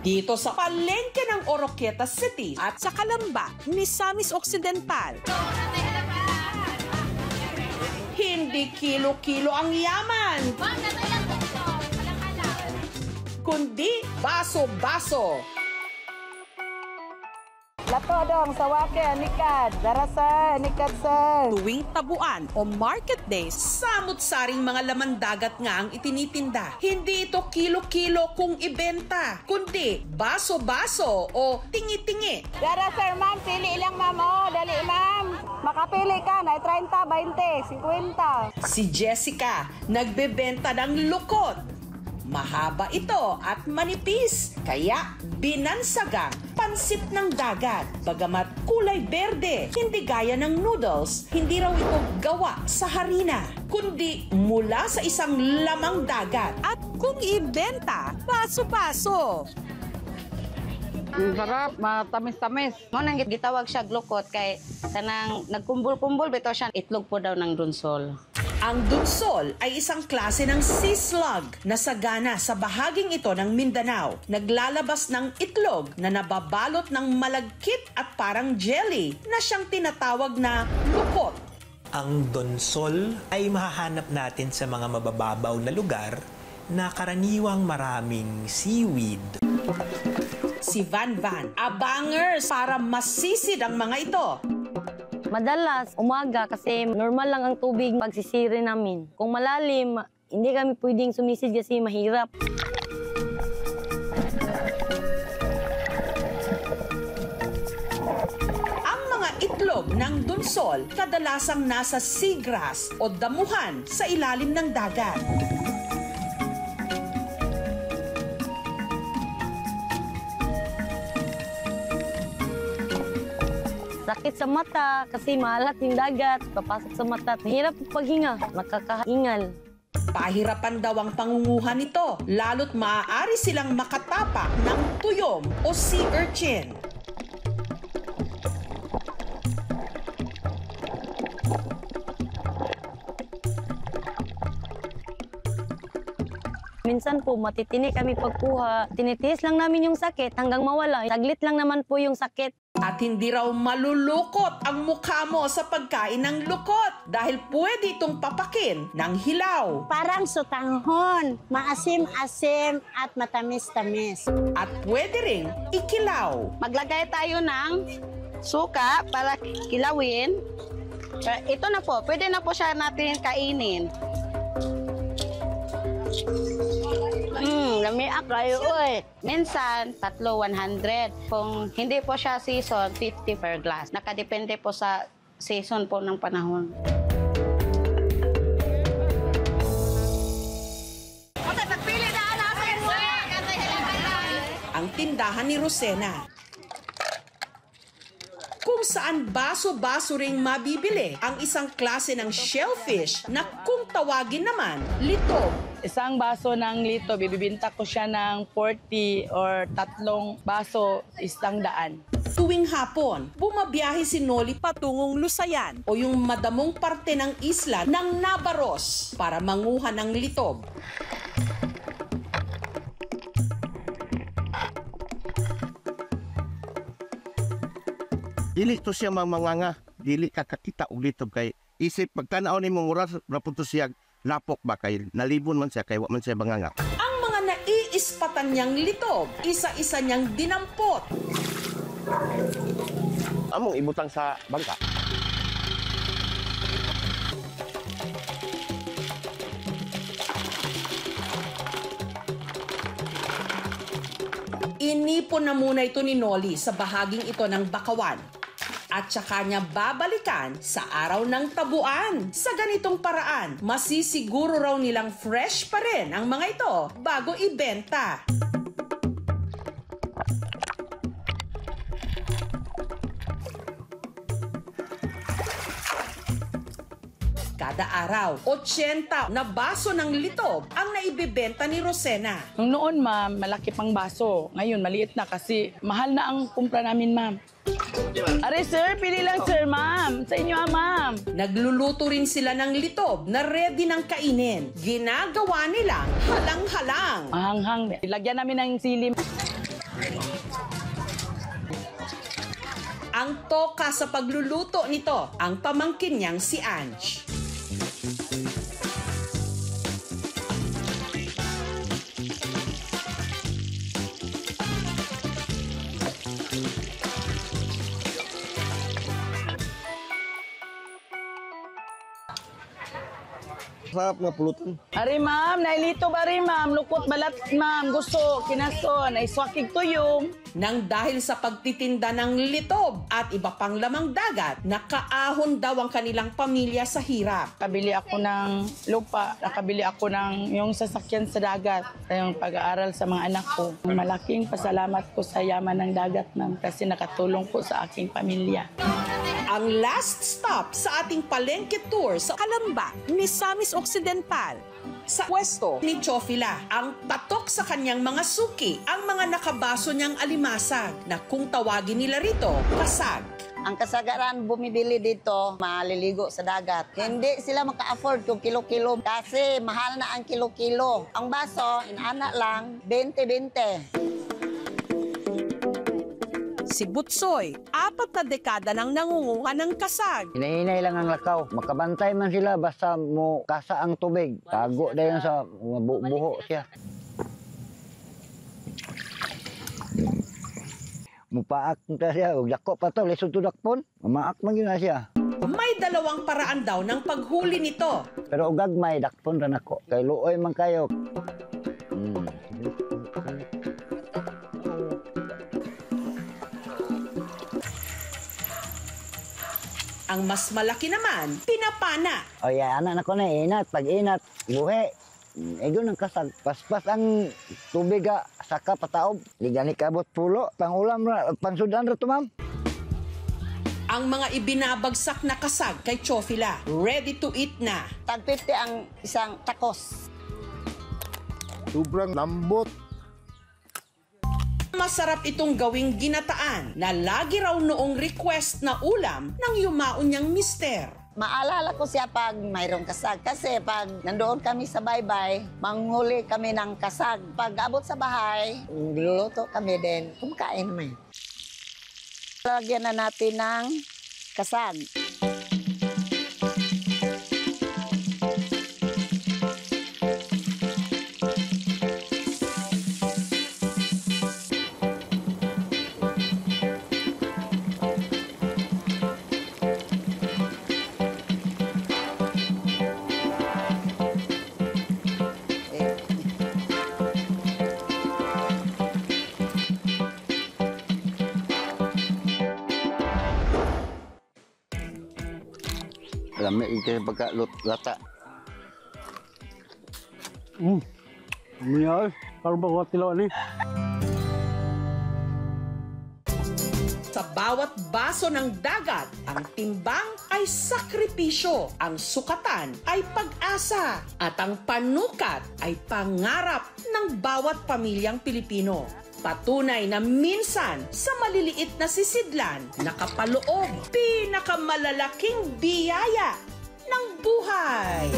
Dito sa palengke ng Oroquieta City at sa Calamba, Misamis Occidental. Hindi kilo-kilo ang yaman, kundi baso-baso. Lato dong, sawake, anikad, darasa, anikad sa. Tuwing tabuan o market days, samut-saring mga laman dagat nga ang itinitinda. Hindi ito kilo-kilo kung ibenta, kundi baso-baso o tingi-tingi. Dara sir, ma'am, pili lang ma'am, oh, dali ma'am. Makapili ka na, 30, 20, 50. Si Jessica, nagbebenta ng lukot. Mahaba ito at manipis, kaya binansagang pansit ng dagat. Bagamat kulay berde, hindi gaya ng noodles, hindi raw ito gawa sa harina, kundi mula sa isang lamang dagat. At kung ibenta, baso-baso. Sarap, matamis-tamis. Mo nang gitawag siya glukot kay kanang nagkumbol-kumbol bitaw siya itlog po daw ng dunsol. Ang dunsol ay isang klase ng sea slug na sagana sa bahaging ito ng Mindanao. Naglalabas ng itlog na nababalot ng malagkit at parang jelly na siyang tinatawag na lukot. Ang donsol ay mahahanap natin sa mga mabababaw na lugar na karaniwang maraming seaweed. Si Van Van, abangers para masisid ang mga ito. Madalas, umaga kasi normal lang ang tubig pagsisiri namin. Kung malalim, hindi kami pwedeng sumisid kasi mahirap. Ang mga itlog ng dunsol kadalasang nasa seagrass o damuhan sa ilalim ng dagat. Sakit sa mata kasi maalat yung dagat, papasok sa mata. Mahirap paghinga, nakakahingal. Pahirapan daw ang pangunguhan nito, lalo't maaari silang makatapak ng tuyom o sea urchin. Minsan po matitini kami pagkuha, tinitiis lang namin yung sakit hanggang mawala. Saglit lang naman po yung sakit. At hindi raw malulukot ang mukha mo sa pagkain ng lukot dahil pwede itong papakin ng hilaw. Parang sutanghon, maasim-asim at matamis-tamis. At pwede ring ikilaw. Maglagay tayo ng suka para kilawin. Ito na po, pwede na po siya natin kainin. Lamiak kayo, uy. Minsan, 100. Kung hindi po siya season, 50 per glass. Nakadepende po sa season po ng panahon. Ang tindahan ni Rosena, kung saan baso-baso ring mabibili ang isang klase ng shellfish na kung tawagin naman, litob. Isang baso ng lito, bibibinta ko siya ng 40 or 3 baso, 100. Tuwing hapon, bumabiyahe si Noli patungong Lusayan o yung madamong parte ng isla ng Nabaros para manguha ng litob. Dili to siya manganga, dili kakakita og litob kay isip pagtanaw nimong oras rapunto siya lapok ba kay nalibon man siya kay wa man siya manganga. Ang mga naiispatan niyang litob, isa-isa niyang dinampot. Among ibutang sa bangka. Inipon na muna ito ni Noli sa bahaging ito ng bakawan. At saka niya babalikan sa araw ng tabuan. Sa ganitong paraan, masisiguro raw nilang fresh pa rin ang mga ito bago ibenta. Kada araw, 80 na baso ng litob ang naibibenta ni Rosena. Nung noon, ma'am, malaki pang baso. Ngayon, maliit na kasi mahal na ang kumpra namin, ma'am. Are, sir, pili lang, sir, ma'am. Sa inyo, ma'am. Nagluluto rin sila ng litob na ready ng kainin. Ginagawa nilang halang-halang. Mahanghang. Ilagyan namin ng sili. Ang toka sa pagluluto nito, ang pamangkin niyang si Ange. Sarap nga pulutan. Ari ma'am, nailito ba rin ma'am? Lukot balat ma'am, gusto, kinason, ay swakig tuyong. Nang dahil sa pagtitinda ng litob at iba pang lamang dagat, nakaahon daw ang kanilang pamilya sa hirap. Nakabili ako ng lupa, nakabili ako ng yung sasakyan sa dagat, yung pag-aaral sa mga anak ko. Malaking pasalamat ko sa yaman ng dagat ma'am kasi nakatulong po sa aking pamilya. Ang last stop sa ating palengke tour sa Calamba, Misamis Occidental. Sa pwesto ni Chofila, ang tatok sa kanyang mga suki, ang mga nakabaso niyang alimasag na kung tawagin nila rito, kasag. Ang kasagaran bumibili dito, maliligo sa dagat. Hindi sila maka-afford kung kilo-kilo kasi mahal na ang kilo-kilo. Ang baso, inana lang, 20-20. Si Butsoy, 4 na dekada nang nangunguha ng kasag. Hinahinay lang ang lakaw. Makabantay man sila basta mo kasa ang tubig. Tago dayon sa buho siya. Mupaak na siya. Dako pa to. Lisod to dakpon. Mamaak man yun na siya. May 2 paraan daw ng paghuli nito. Pero gagmay, dakpon rin ako. Kay luoy man kayo. Ang mas malaki naman, pinapana. O ya, anak na ko na inat. Pag inat, buhi. Ego ng kasag. Paspas ang tubig saka pataob. Ligani kabot pulo. Pangulam ra, pansudan ra to ma'am. Ang mga ibinabagsak na kasag kay Chofila, ready to eat na. Tagpiti ang isang takos. Sobrang lambot. Masarap itong gawing ginataan na lagi raw noong request na ulam ng yumaon niyang mister. Maalala ko siya pag mayroong kasag. Kasi pag nandoon kami sa baybay, manghuli kami ng kasag. Pag abot sa bahay, luluto kami din. Kumakain naman. Lagyan na natin ng kasag. Lami ito pagkalata. Miyay, parang bagot tilo ni. Sa bawat baso ng dagat, ang timbang ay sakripisyo, ang sukatan ay pag-asa, at ang panukat ay pangarap ng bawat pamilyang Pilipino. Patunay na minsan sa maliliit na sisidlan, nakapaloob pinakamalalaking biyaya ng buhay.